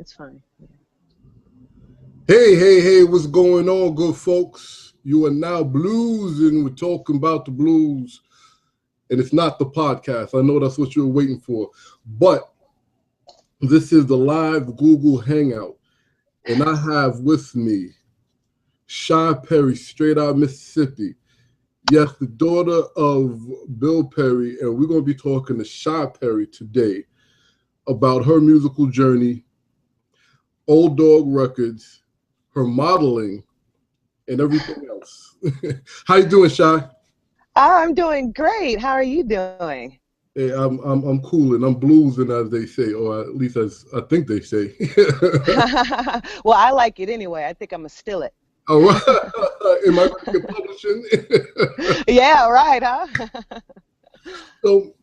It's fine. Yeah. Hey, what's going on, good folks? You are now bluesing. We're talking about the blues, and it's not the podcast. I know that's what you were waiting for, but this is the live Google Hangout, and I have with me Shy Perry, straight out of Mississippi. Yes, the daughter of Bill Perry, and we're going to be talking to Shy Perry today about her musical journey, Old Dog Records, her modeling, and everything else. How you doing, Shy? I'm doing great. How are you doing? Hey, I'm cooling. I'm bluesing, as they say, or at least as I think they say. Well, I like it anyway. I think I'm gonna steal it. All right. Am I going to get publishing? Yeah, right, huh? So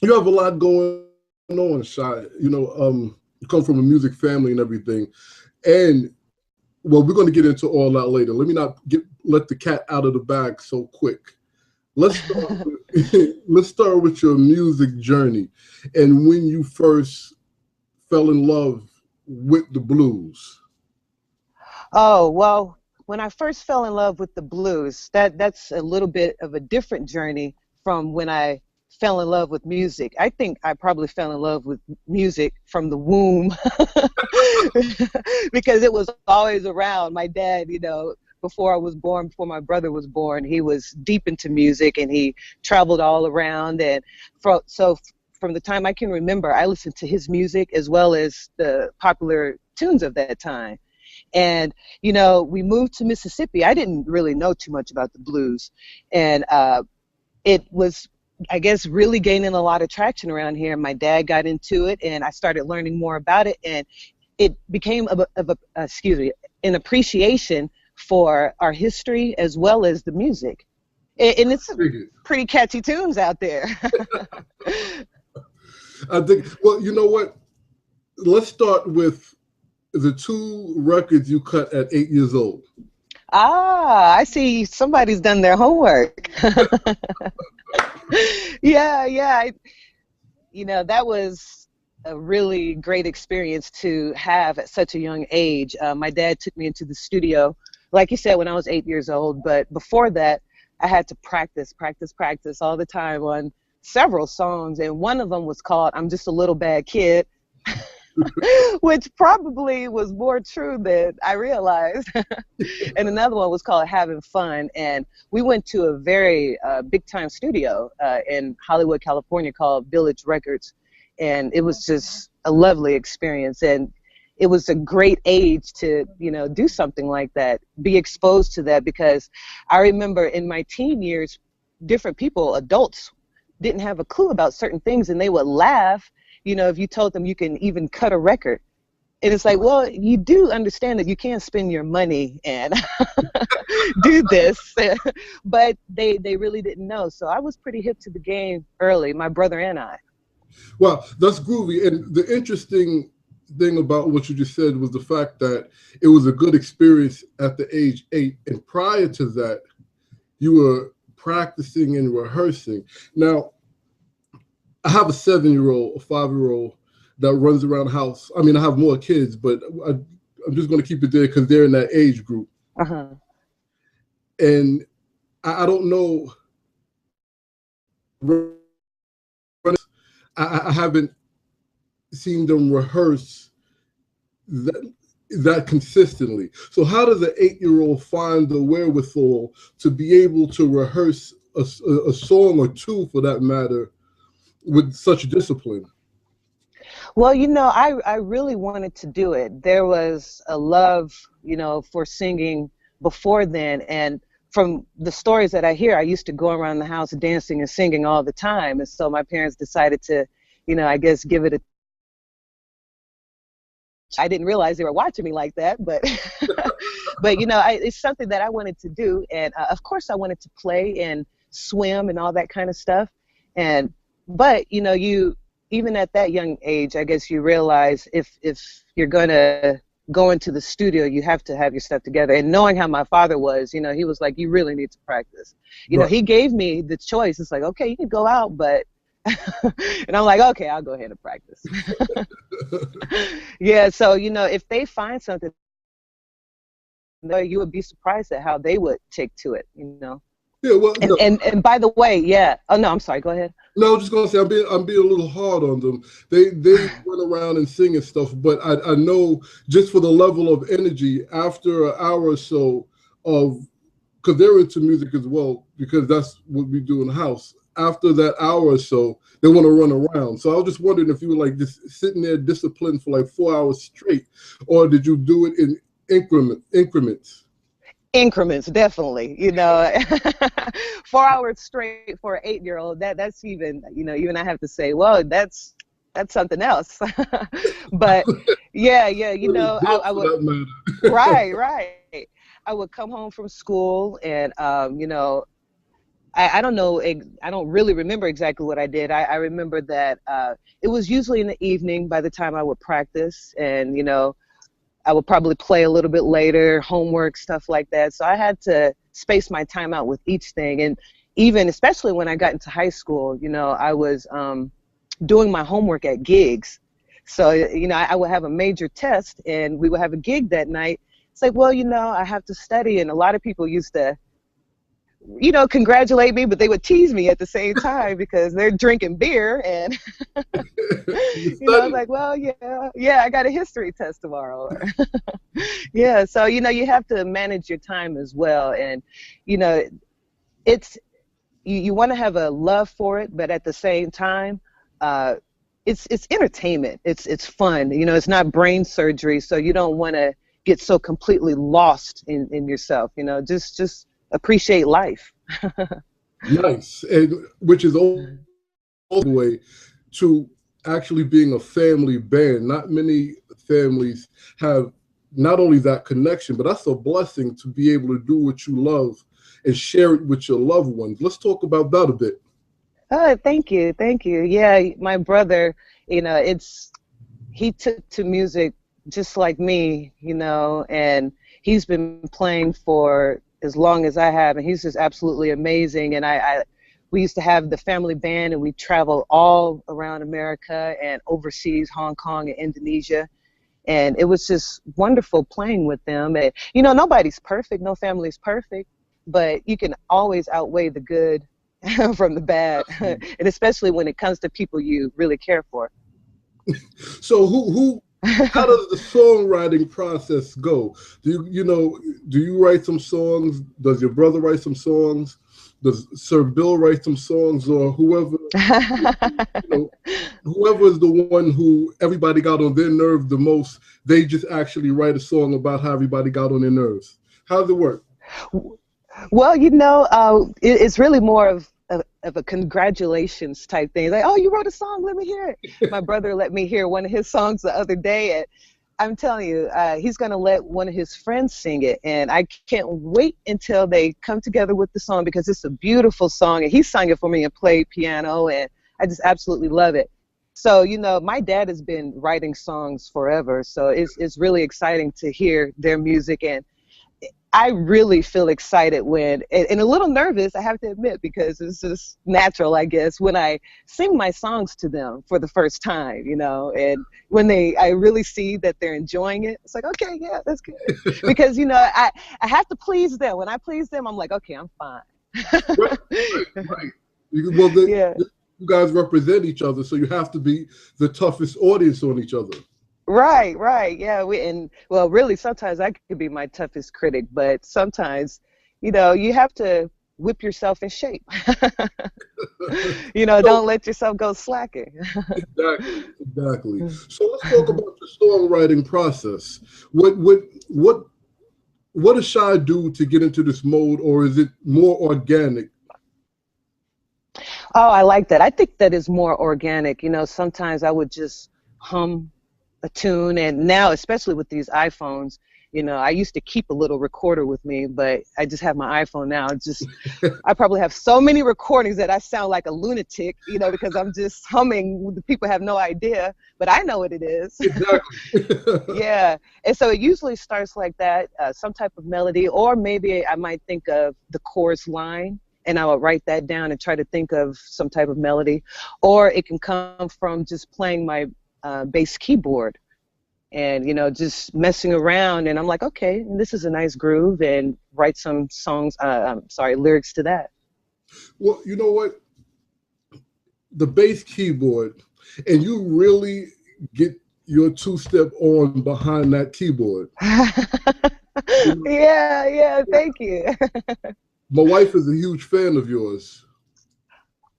you have a lot going on, Shy. You come from a music family and everything, and well, we're going to get into all that later. Let me not let the cat out of the bag so quick. Let's start with your music journey and when you first fell in love with the blues. Oh, well, when I first fell in love with the blues, that's a little bit of a different journey from when I fell in love with music. I think I probably fell in love with music from the womb because it was always around. My dad, before I was born, before my brother was born, he was deep into music and he traveled all around. And so from the time I can remember, I listened to his music as well as the popular tunes of that time. And, we moved to Mississippi. I didn't really know too much about the blues. And it was, I guess, really gaining a lot of traction around here. My dad got into it, and I started learning more about it. And it became an appreciation for our history as well as the music. And it's pretty catchy tunes out there. I think, well, you know what? Let's start with the 2 records you cut at 8 years old. Ah, I see somebody's done their homework. Yeah. That was a really great experience to have at such a young age. My dad took me into the studio, like you said, when I was 8 years old. But before that, I had to practice all the time on several songs. And one of them was called I'm Just a Little Bad Kid. Which probably was more true than I realized. And another one was called Having Fun. And we went to a very big-time studio in Hollywood, California called Village Records. And it was just a lovely experience. And it was a great age to, do something like that, be exposed to that. Because I remember in my teen years, different people, adults, didn't have a clue about certain things, and they would laugh if you told them you can even cut a record. And it's like, well, you do understand that you can't spend your money and do this. But they really didn't know. So I was pretty hip to the game early, my brother and I. Well, that's groovy. And the interesting thing about what you just said was the fact that it was a good experience at the age 8. And prior to that, you were practicing and rehearsing. Now, I have a 7-year-old, a 5-year-old that runs around the house. I mean, I have more kids, but I'm just going to keep it there because they're in that age group. Uh-huh. And I don't know. I haven't seen them rehearse that consistently. So how does an 8-year-old find the wherewithal to be able to rehearse a song or 2, for that matter, with such discipline? Well, I really wanted to do it. There was a love, for singing before then. And from the stories that I hear, I used to go around the house dancing and singing all the time. And so my parents decided to, I guess, give it a... I didn't realize they were watching me like that, but it's something that I wanted to do. And of course I wanted to play and swim and all that kind of stuff. But you, even at that young age, I guess you realize if you're going to go into the studio, you have to have your stuff together. And knowing how my father was, he was like, you really need to practice. Right. He gave me the choice. It's like, okay, you can go out, but And I'm like, okay, I'll go ahead and practice. Yeah, so if they find something, you would be surprised at how they would take to it. Yeah, well, no, And by the way, yeah. Oh no, I'm sorry. Go ahead. no, I was just gonna say I'm being a little hard on them. They run around and sing and stuff, but I know just for the level of energy after an hour or so of, because they're into music as well, because that's what we do in the house. After that hour or so, they want to run around. So I was just wondering if you were like just sitting there disciplined for like 4 hours straight, or did you do it in increments? Increments, definitely. 4 hours straight for an 8-year-old. That's even even I have to say, well, that's something else. But yeah, I would. Right. I would come home from school, and I don't know, I don't really remember exactly what I did. I remember that it was usually in the evening by the time I would practice, and I would probably play a little bit later, homework, stuff like that. So I had to space my time out with each thing. And even, especially when I got into high school, I was doing my homework at gigs. So, I would have a major test and we would have a gig that night. It's like, well, I have to study. And a lot of people used to, congratulate me, but they would tease me at the same time because they're drinking beer. And, I was like, well, yeah, I got a history test tomorrow. Yeah, so, you have to manage your time as well. And, it's, you want to have a love for it, but at the same time, it's entertainment. It's fun. It's not brain surgery. So you don't want to get so completely lost in yourself, just appreciate life. Nice, and which is all the way to actually being a family band. Not many families have not only that connection, but that's a blessing to be able to do what you love and share it with your loved ones. Let's talk about that a bit. Oh, thank you. Yeah, my brother, he took to music just like me, and he's been playing for as long as I have, and he's just absolutely amazing. And we used to have the family band, and we traveled all around America and overseas, Hong Kong and Indonesia, and it was just wonderful playing with them. And nobody's perfect, no family's perfect, but you can always outweigh the good from the bad, and especially when it comes to people you really care for. So how does the songwriting process go? Do you write some songs? Does your brother write some songs? Does Sir Bill write some songs, or whoever whoever is the one who everybody got on their nerve the most, they just actually write a song about how everybody got on their nerves? How does it work? Well, it's really more of a congratulations type thing. Like, oh, you wrote a song, let me hear it. My brother let me hear one of his songs the other day, and I'm telling you, he's going to let one of his friends sing it, and I can't wait until they come together with the song, because it's a beautiful song, and he sang it for me and played piano, and I just absolutely love it. So, my dad has been writing songs forever, so it's really exciting to hear their music, and I really feel excited and a little nervous, I have to admit, because it's just natural, I guess, when I sing my songs to them for the first time, and when I really see that they're enjoying it, it's like, okay, yeah, that's good. Because, I have to please them. When I please them, I'm like, okay, I'm fine. Right. Well, you guys represent each other, so you have to be the toughest audience on each other. Right. Yeah, really, sometimes I could be my toughest critic, but sometimes, you have to whip yourself in shape. Don't let yourself go slacking. Exactly. So let's talk about the songwriting process. What does Shy do to get into this mode, or is it more organic? Oh, I like that. I think that is more organic. Sometimes I would just hum a tune, and now, especially with these iPhones, I used to keep a little recorder with me, but I just have my iPhone now. I probably have so many recordings that I sound like a lunatic, because I'm just humming. The people have no idea, but I know what it is. Exactly. Yeah, and so it usually starts like that, some type of melody, or maybe I might think of the chorus line, and I would write that down and try to think of some type of melody, or it can come from just playing my bass keyboard and, just messing around, and I'm like, okay, this is a nice groove, and write some songs, lyrics to that. Well, you know what? The bass keyboard, and you really get your two-step on behind that keyboard. Yeah, thank you. My wife is a huge fan of yours.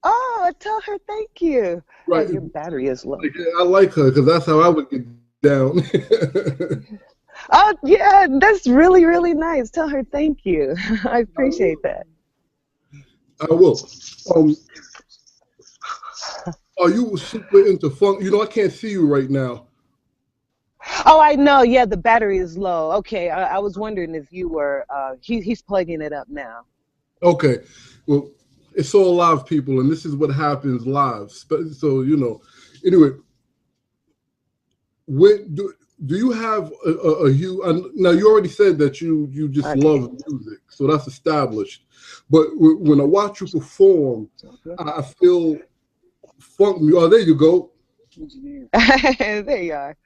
Oh, tell her thank you. Right. Oh, your battery is low. I like her because that's how I would get down. Oh, yeah, that's really, really nice. Tell her thank you. I appreciate that. I will. Are you super into funk? I can't see you right now. Oh, I know. Yeah, the battery is low. Okay, I was wondering if you were. He's plugging it up now. Okay. Well, it's all live, people, and this is what happens live. So, anyway, do you have a huge? Now, you already said that you just love music, so that's established. But when I watch you perform, I feel funk. Oh, there you go. There you are.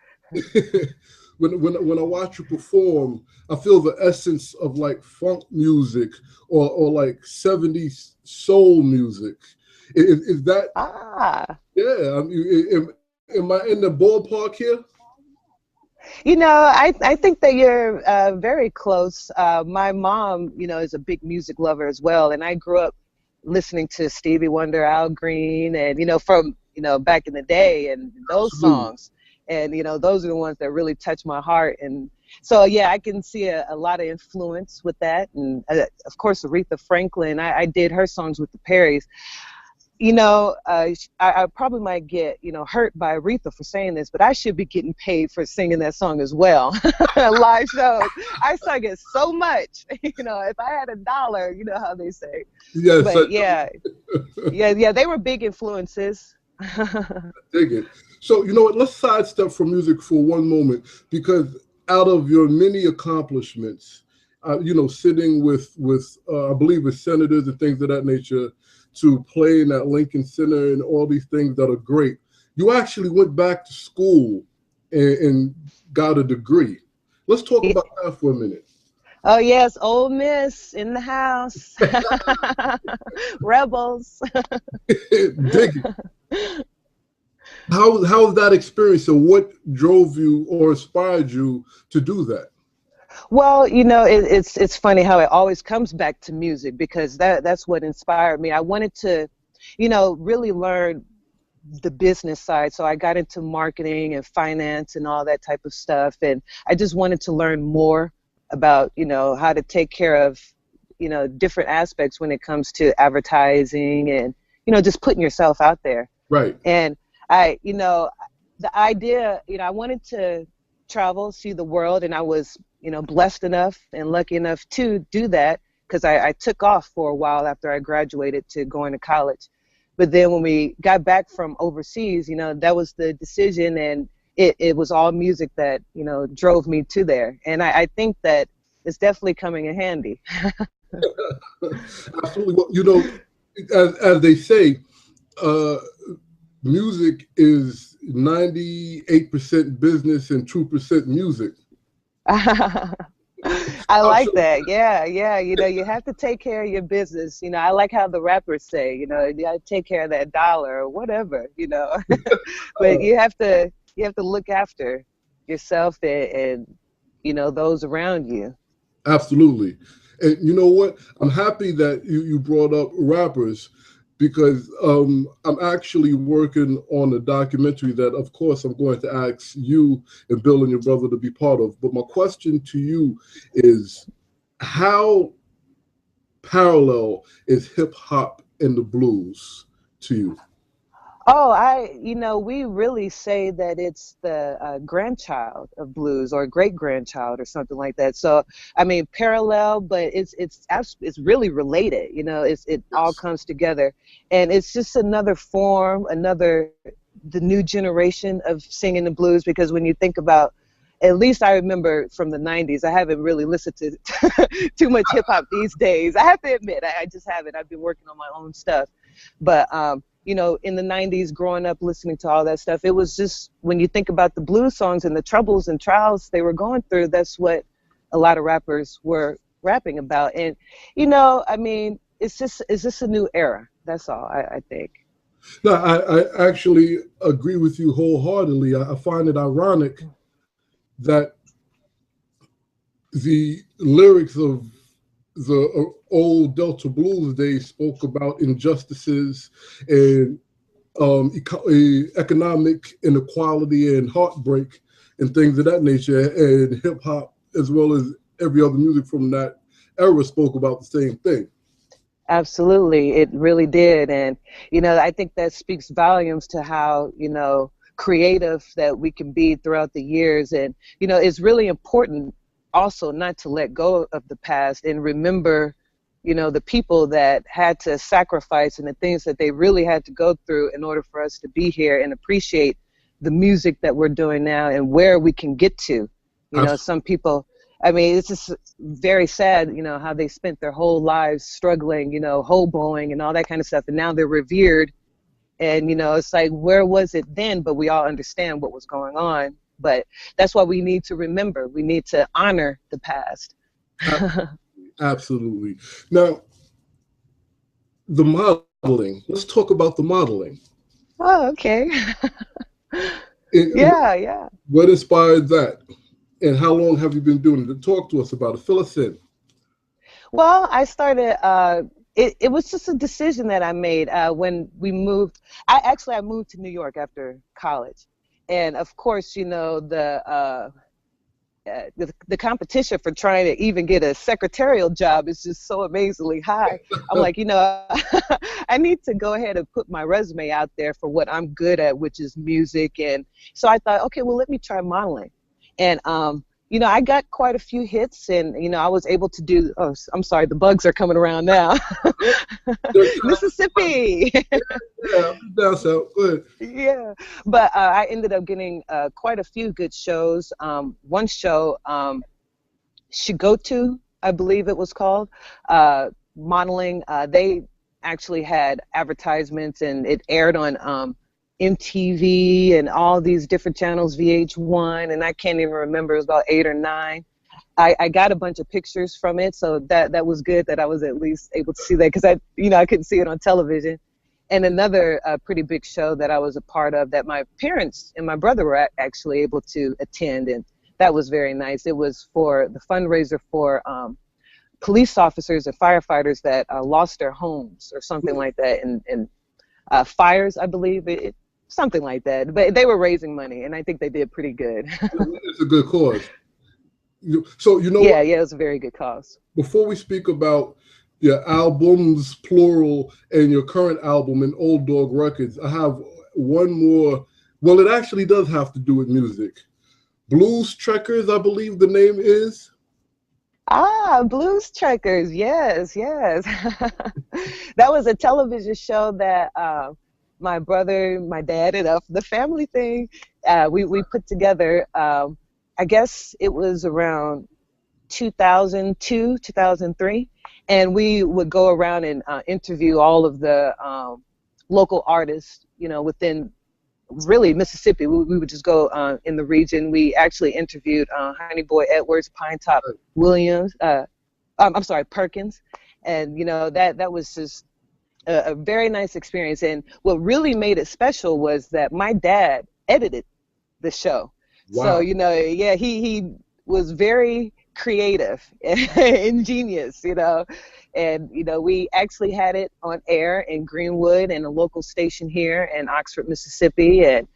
when I watch you perform, I feel the essence of like funk music or like 70s soul music. Is that? Yeah. Am I in the ballpark here? I think that you're very close. My mom, is a big music lover as well, and I grew up listening to Stevie Wonder, Al Green, and from back in the day, and those songs. And, those are the ones that really touch my heart. And so, yeah, I can see a lot of influence with that. And, of course, Aretha Franklin, I did her songs with the Perrys. I probably might get, hurt by Aretha for saying this, but I should be getting paid for singing that song as well. Live shows. I sung it so much. If I had $1, you know how they say. Yes. But, yeah, they were big influences. Dig it. So, you know what, let's sidestep from music for one moment, because out of your many accomplishments, sitting with I believe with senators and things of that nature, to playing at Lincoln Center and all these things that are great, you actually went back to school and got a degree. Let's talk about that for a minute. Oh, yes, Ole Miss in the house. Rebels. Dig it. How was that experience, and what drove you or inspired you to do that? Well, it's funny how it always comes back to music, because that's what inspired me. I wanted to, really learn the business side. So I got into marketing and finance and all that type of stuff. And I just wanted to learn more about, how to take care of, different aspects when it comes to advertising and, just putting yourself out there. Right. And the idea, I wanted to travel, see the world, and I was, blessed enough and lucky enough to do that, because I took off for a while after I graduated to going to college. But then when we got back from overseas, that was the decision, and it was all music that, drove me to there. And I think that it's definitely coming in handy. Absolutely. Well, as they say, music is 98% business and 2% music. I like that. Yeah. You have to take care of your business. I like how the rappers say, you gotta take care of that dollar or whatever, But you have to look after yourself and those around you. Absolutely. And you know what? I'm happy that you brought up rappers, because I'm actually working on a documentary that, of course, I'm going to ask you and Bill and your brother to be part of. But my question to you is, how parallel is hip hop and the blues to you? Oh, we really say that it's the grandchild of blues, or great-grandchild, or something like that. So, parallel, but it's really related. It all comes together, and it's just another form, the new generation of singing the blues. Because when you think about, at least I remember from the 90s. I haven't really listened to too much hip hop these days. I have to admit, I just haven't. I've been working on my own stuff. But, you know, in the 90s, growing up listening to all that stuff, it was just, when you think about the blues songs and the troubles and trials they were going through, that's what a lot of rappers were rapping about. And, you know, I mean, it's just a new era. That's all, I think. No, I actually agree with you wholeheartedly. I find it ironic that the lyrics of the old Delta blues, they spoke about injustices and economic inequality and heartbreak and things of that nature. And hip hop, as well as every other music from that era, spoke about the same thing. Absolutely, it really did. And, you know, I think that speaks volumes to how, you know, creative that we can be throughout the years. And, you know, it's really important also not to let go of the past and remember, you know, the people that had to sacrifice and the things that they really had to go through in order for us to be here, and appreciate the music that we're doing now and where we can get to. You know, some people, I mean, it's just very sad, you know, how they spent their whole lives struggling, you know, hoboing and all that kind of stuff. And now they're revered. And, you know, it's like, where was it then? But we all understand what was going on. But that's why we need to remember. We need to honor the past. Absolutely. Now, the modeling. Let's talk about the modeling. Oh, okay. Yeah. What inspired that? And how long have you been doing it? Talk to us about it. Fill us in. Well, I started, it was just a decision that I made when we moved. I moved to New York after college. And of course, you know, the competition for trying to even get a secretarial job is just so amazingly high. I'm like, you know, I need to go ahead and put my resume out there for what I'm good at, which is music. And so I thought, okay, well, let me try modeling. And, you know, I got quite a few hits, and, you know, I was able to do, oh, I'm sorry, the bugs are coming around now. Mississippi. Yeah, that's good. Yeah, but I ended up getting quite a few good shows. One show, Shigotu, I believe it was called, modeling. They actually had advertisements, and it aired on MTV and all these different channels, VH1, and I can't even remember, it was about 8 or 9. I got a bunch of pictures from it, so that was good that I was at least able to see that, because I couldn't see it on television. And another pretty big show that I was a part of that my parents and my brother were actually able to attend, and that was very nice. It was for the fundraiser for police officers and firefighters that lost their homes or something like that, and fires, I believe, something like that. But they were raising money, and I think they did pretty good. It's a good cause. So, you know, yeah, it was a very good cause. Before we speak about your albums, plural, and your current album in Old Dog Records, I have one more. Well, it actually does have to do with music. Blues Trekkers, I believe the name is. Ah, Blues Trekkers, yes. That was a television show that my brother, my dad, and the family thing, we put together. I guess it was around 2002, 2003. And we would go around and interview all of the local artists, you know, within really Mississippi. We would just go in the region. We actually interviewed Honey Boy Edwards, Pine Top Williams, Perkins. And, you know, that was just a very nice experience. And what really made it special was that my dad edited the show. Wow. So, you know, yeah, he was very creative and ingenious, you know. And, you know, we actually had it on air in Greenwood and a local station here in Oxford, Mississippi. And,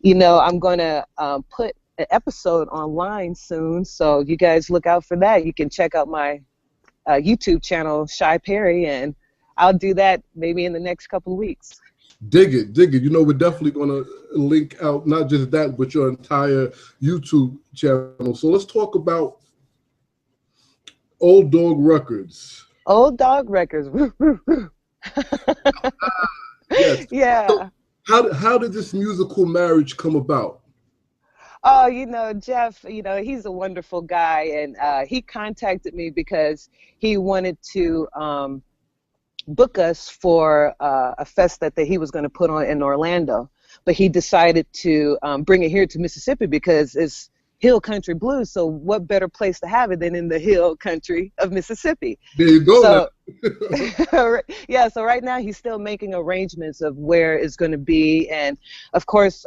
you know, I'm going to put an episode online soon, so you guys look out for that. You can check out my YouTube channel, Shy Perry, and I'll do that maybe in the next couple of weeks. Dig it. You know, we're definitely going to link out not just that, but your entire YouTube channel. So let's talk about Old Dog Records. Old Dog Records. Yes. Yeah. So how did this musical marriage come about? Oh, Jeff, he's a wonderful guy, and he contacted me because he wanted to book us for a fest that he was going to put on in Orlando, but he decided to bring it here to Mississippi because it's hill country blues. So what better place to have it than in the hill country of Mississippi? There you go. So yeah, so right now he's still making arrangements of where it's going to be, and of course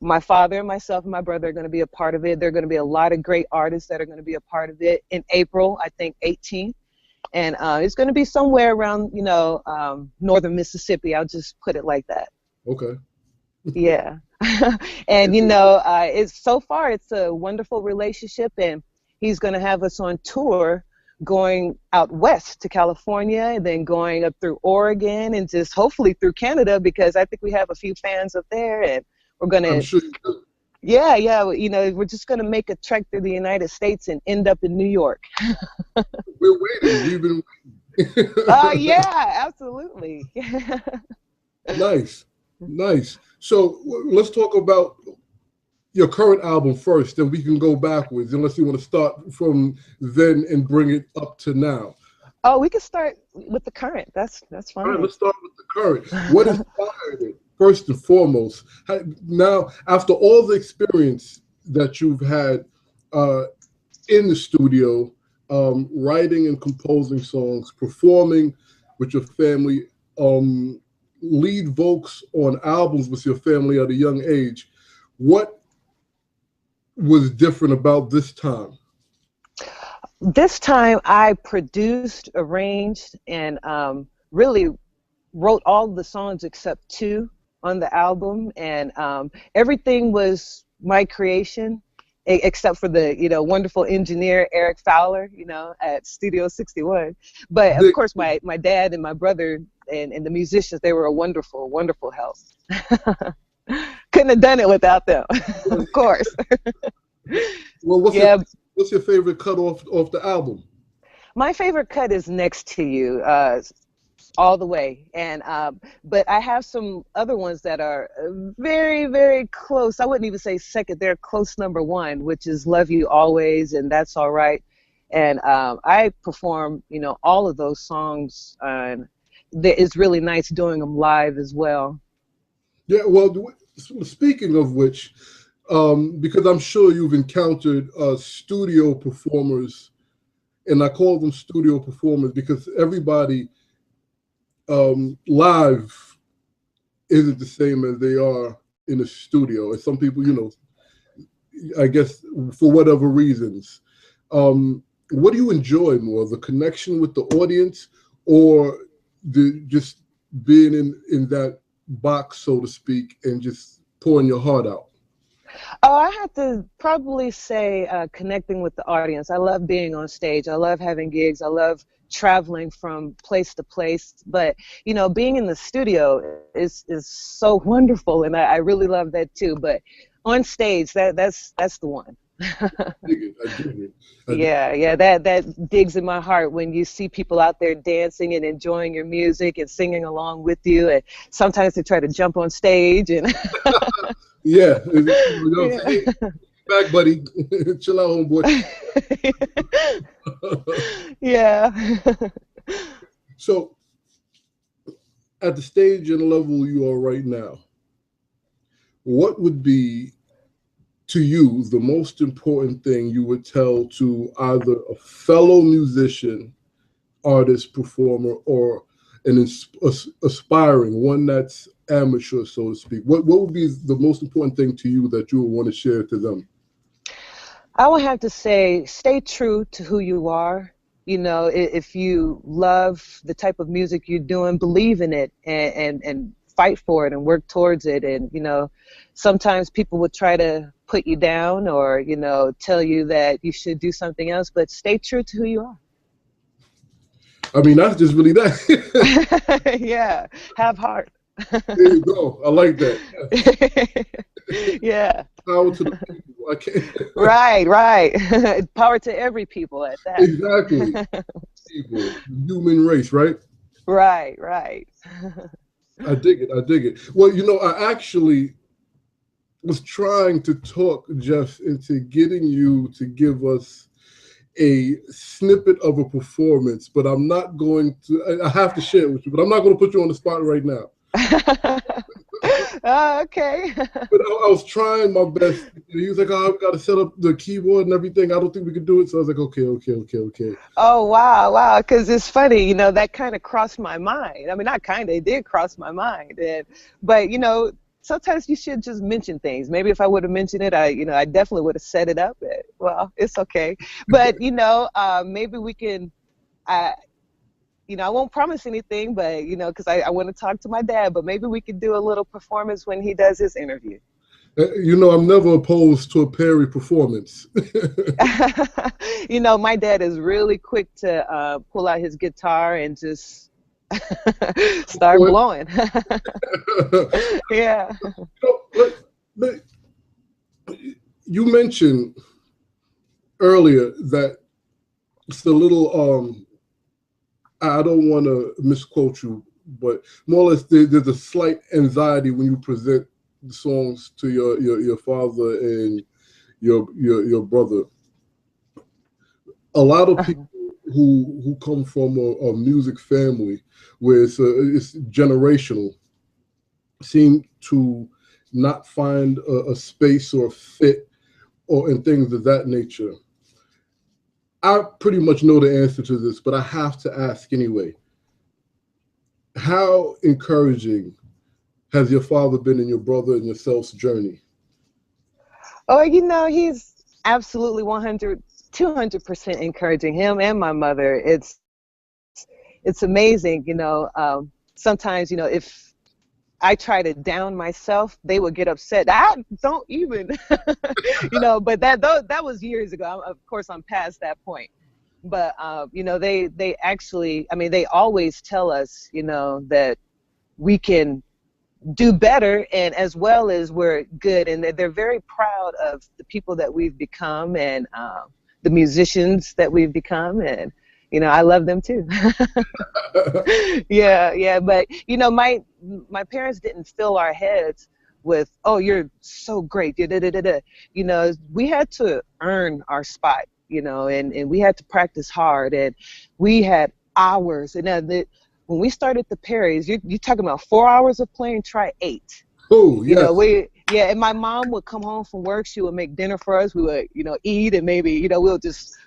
my father, myself, and my brother are going to be a part of it. There are going to be a lot of great artists that are going to be a part of it in April, I think 18th. And it's going to be somewhere around, northern Mississippi. I'll just put it like that. Okay. Yeah. And, so far it's a wonderful relationship. And he's going to have us on tour going out west to California and then going up through Oregon and just hopefully through Canada, because I think we have a few fans up there. And we're going to. I'm sure you do. Yeah. We're just going to make a trek through the United States and end up in New York. We're waiting. We've been waiting. Yeah, absolutely. Nice. So let's talk about your current album first, then we can go backwards, unless you want to start from then and bring it up to now. Oh, we can start with the current. That's fine. All right, let's start with the current. What inspired it? First and foremost, now after all the experience that you've had in the studio, writing and composing songs, performing with your family, lead vocals on albums with your family at a young age, what was different about this time? This time I produced, arranged, and really wrote all the songs except 2 on the album, and everything was my creation, except for the wonderful engineer Eric Fowler, at Studio 61. But of course, my dad and my brother and the musicians, they were a wonderful help. Couldn't have done it without them, of course. Well, what's your favorite cut off the album? My favorite cut is Next to You. All the way, and but I have some other ones that are very, very close. I wouldn't even say second; they're close number 1, which is Love You Always and That's All Right. And I perform, all of those songs. It's really nice doing them live as well. Yeah, well, speaking of which, because I'm sure you've encountered studio performers, and I call them studio performers because everybody live isn't the same as they are in the studio. And some people, I guess for whatever reasons, what do you enjoy more, the connection with the audience or just being in that box, so to speak, and just pouring your heart out? Oh, I have to probably say connecting with the audience. I love being on stage. I love having gigs. I love traveling from place to place. But, being in the studio is so wonderful, and I really love that too. But on stage, that's the one. I dig it. Yeah, that digs in my heart when you see people out there dancing and enjoying your music and singing along with you, and sometimes they try to jump on stage and yeah. Hey, back, buddy. Chill out, homeboy. Yeah. So at the stage and level you are right now, what would be to you the most important thing you would tell to either a fellow musician, artist, performer, or an aspiring one that's amateur, so to speak? What would be the most important thing to you that you would want to share to them? I would have to say, stay true to who you are. If you love the type of music you're doing, believe in it and fight for it and work towards it. And, sometimes people would try to put you down or, tell you that you should do something else, but stay true to who you are. I mean, that's just really that. Yeah, have heart. There you go. I like that. Yeah. Power to the people. I can't. Right. Power to every people at that. Exactly. People, human race, right? Right. I dig it. Well, I actually was trying to talk Jeff into getting you to give us a snippet of a performance, but I'm not going to. I have to share it with you, but I'm not going to put you on the spot right now. Oh, okay. But I was trying my best. He was like, "Oh, I've got to set up the keyboard and everything. I don't think we can do it." So I was like, "Okay." Oh, wow. Because it's funny, that kind of crossed my mind. I mean, not kind of, it did cross my mind. But sometimes you should just mention things. Maybe if I would have mentioned it, I definitely would have set it up. Well, it's okay. But maybe we can. I won't promise anything, but because I want to talk to my dad. But maybe we could do a little performance when he does his interview. I'm never opposed to a Perry performance. My dad is really quick to pull out his guitar and just start blowing. Yeah. You mentioned earlier that it's a little I don't want to misquote you, but more or less there's a slight anxiety when you present the songs to your father and your brother. A lot of people who come from a music family where it's generational seem to not find a space or a fit and things of that nature. I pretty much know the answer to this, but I have to ask anyway. How encouraging has your father been in your brother and yourself's journey? Oh, he's absolutely 200% encouraging, him and my mother. It's amazing, sometimes, if I try to down myself, they would get upset. I don't even, but that was years ago. Of course, I'm past that point. But, they actually, they always tell us, that we can do better, and as well as we're good. And they're very proud of the people that we've become and the musicians that we've become. And, I love them too. Yeah. But, my parents didn't fill our heads with, "Oh, you're so great." We had to earn our spot, and we had to practice hard, and we had hours. And when we started the Perrys, you're talking about 4 hours of playing, try 8. Oh, yeah. And my mom would come home from work. She would make dinner for us. We would, eat, and maybe, we'll just,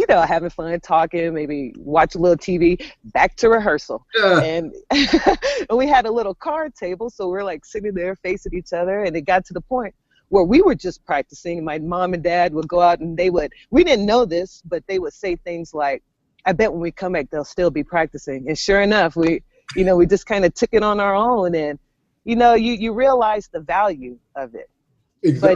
having fun, talking, maybe watch a little TV, back to rehearsal. Yeah. And, and we had a little card table, so we're like sitting there facing each other, and it got to the point where we were just practicing. My mom and dad would go out, and we didn't know this, but they would say things like, "I bet when we come back, they'll still be practicing." And sure enough, we just kind of took it on our own, and, you realize the value of it. Exactly.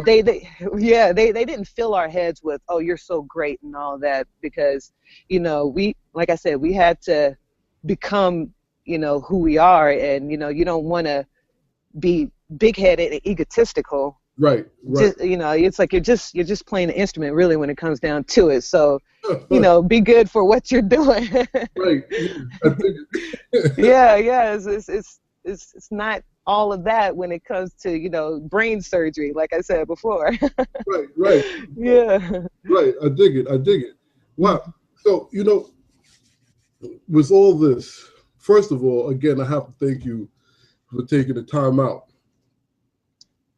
But they didn't fill our heads with, "Oh, you're so great," and all that, because, like I said, we had to become, who we are, and, you don't want to be big-headed and egotistical. Right. Just, it's like you're just playing an instrument, really, when it comes down to it. So, be good for what you're doing. Right. Yeah. It's not all of that when it comes to, brain surgery, like I said before. Right. Yeah. Right. I dig it. Wow. So, with all this, first of all, again, I have to thank you for taking the time out.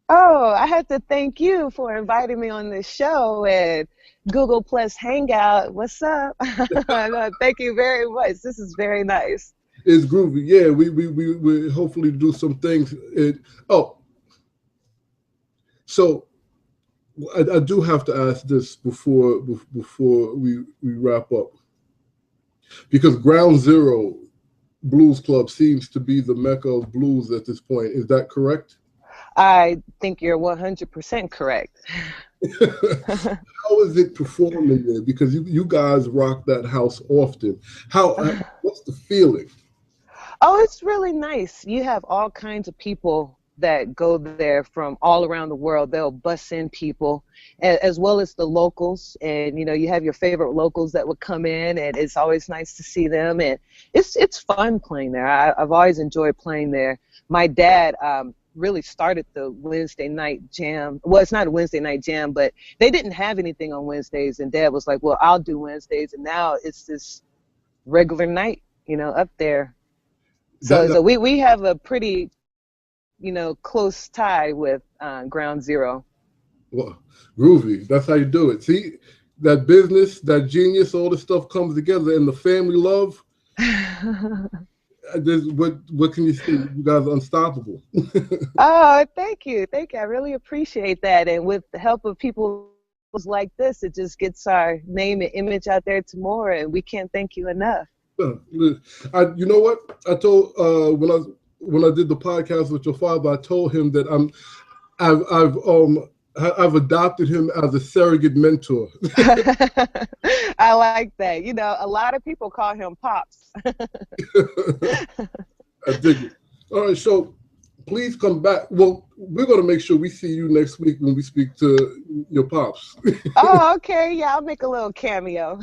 Oh, I have to thank you for inviting me on this show and Google Plus Hangout. What's up? Thank you very much. This is very nice. It's groovy. Yeah, we hopefully do some things. So I do have to ask this before we wrap up, because Ground Zero Blues Club seems to be the mecca of blues at this point. Is that correct? I think you're 100% correct. How is it performing there? Because you guys rock that house often. What's the feeling? Oh, it's really nice. You have all kinds of people that go there from all around the world. They'll bus in people, as well as the locals. And, you have your favorite locals that would come in, and it's always nice to see them. And it's fun playing there. I've always enjoyed playing there. My dad, really started the Wednesday night jam. Well, it's not a Wednesday night jam, but they didn't have anything on Wednesdays, and Dad was like, well, I'll do Wednesdays, and now it's this regular night, you know, up there. So we have a pretty, you know, close tie with Ground Zero. Well, groovy. That's how you do it. See, that business, that genius, all this stuff comes together, and the family love. What can you say? You guys are unstoppable. Oh, thank you. I really appreciate that. And with the help of people like this, it just gets our name and image out there to more, and we can't thank you enough. You know what? I told when I did the podcast with your father, I told him that I've adopted him as a surrogate mentor. I like that. You know, a lot of people call him Pops. I dig it. All right, so please come back. Well, we're going to make sure we see you next week when we speak to your Pops. Oh, okay. Yeah, I'll make a little cameo.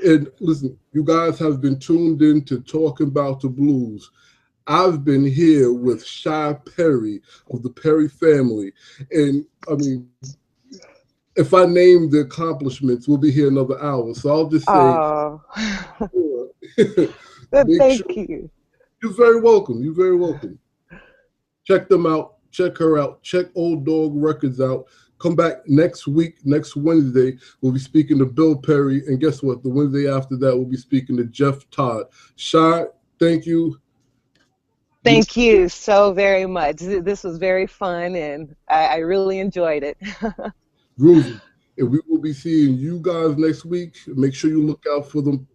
And listen, you guys have been tuned in to Talking About the Blues. I've been here with Shy Perry of the Perry family. And I mean, if I name the accomplishments, we'll be here another hour. So I'll just say, oh. Thank you. You're very welcome. You're very welcome. Check them out. Check her out. Check Old Dog Records out. Come back next week, next Wednesday. We'll be speaking to Bill Perry. And guess what? The Wednesday after that, we'll be speaking to Jeff Todd. Shy, thank you. Thank you so very much. This was very fun, and I really enjoyed it. Groovy. And we will be seeing you guys next week. Make sure you look out for them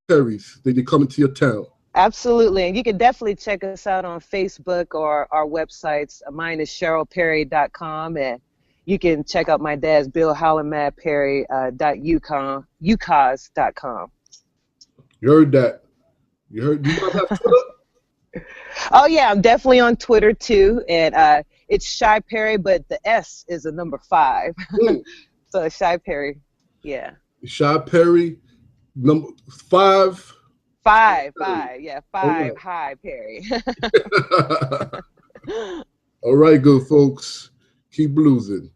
Perrys. They're coming to your town. Absolutely. And you can definitely check us out on Facebook or our websites. Mine is CherylPerry.com, and you can check out my dad's BillHowlandMadPerry.UCAS.com. You heard that. You heard. Do you guys have Twitter? Oh, yeah, I'm definitely on Twitter, too. And it's Shy Perry, but the S is a number 5. So Shy Perry, yeah. Shy Perry, number 5. 5, yeah, 5, Hi Perry. All right, good folks. Keep bluesing.